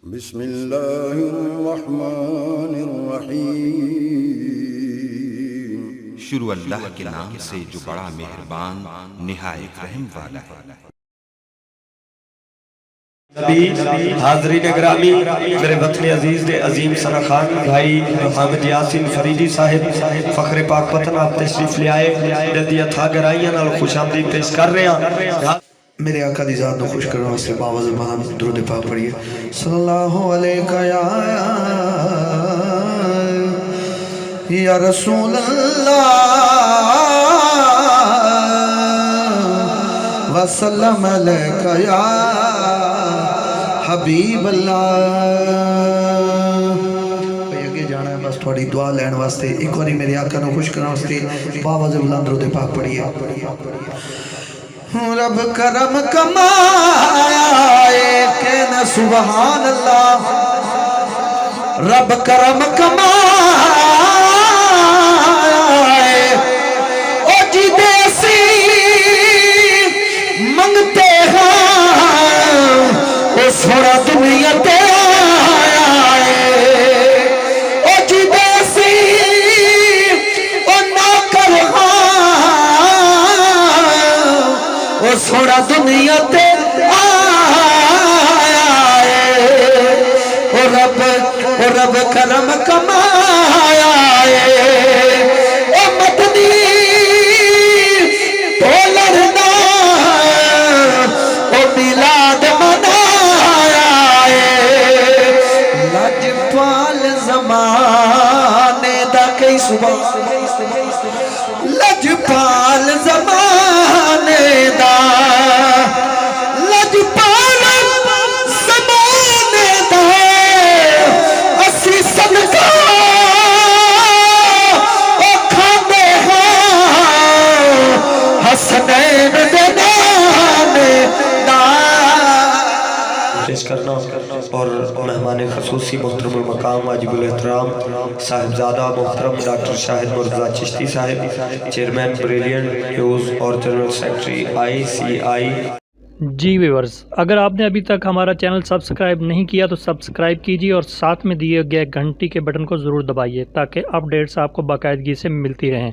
بسم اللہ الرحمن الرحیم۔ شروع اللہ کے نام سے جو بڑا مہربان نہایت رحم والا ہے۔ حاضرین گرامی، میرے وطن عزیز دے عظیم سرخان بھائی محمد یاسین فریدی صاحب فخر پاک وطن آپ تشریف لے آئے، جلدی اتھا گرائیاں نال خوش آمدید پیش کر رہے ہیں۔ میرے آقا دی ذات نو خوش کرنا واسطے باوز زبان درود پاک پڑھیے۔ صلی اللہ علیہ یا رسول اللہ وسلم علیہ یا حبیب اللہ۔ اگے جانا ہے بس تھوڑی دعا لین واسطے، ایک باری میرے آقا نو خوش کرنا واسطے باوز زبان درود پاک پڑھیے۔ رب کرم کمائے کہنا سبحان اللہ، رب کرم کمائے او جی دیسی منگتے ہیں او سوڑا دنیا تے آئے، او جی دیسی او نہ کر وہ سوڑا دنیا تے آیا ہے، وہ رب کرم کمایا ہے، وہ مدنی بولرنا وہ میلاد منایا ہے۔ لجپال زمانے دا کئی صبح، لجپال زمانے دا، لجپال زمانے دا اسی صدقہ او کھاندے ہیں حسنین دے نانے دا۔ پیش کرنا اور مہمان خصوصی محترم المقام واجب الاحترام صاحبزادہ محترم ڈاکٹر شاہد مرتضیٰ چشتی صاحب، چیئرمین بریلینٹ نیوز اور جنرل سیکرٹری ICI۔ جی ویورز، اگر آپ نے ابھی تک ہمارا چینل سبسکرائب نہیں کیا تو سبسکرائب کیجیے اور ساتھ میں دیے گئے گھنٹی کے بٹن کو ضرور دبائیے تاکہ اپڈیٹس آپ کو باقاعدگی سے ملتی رہیں۔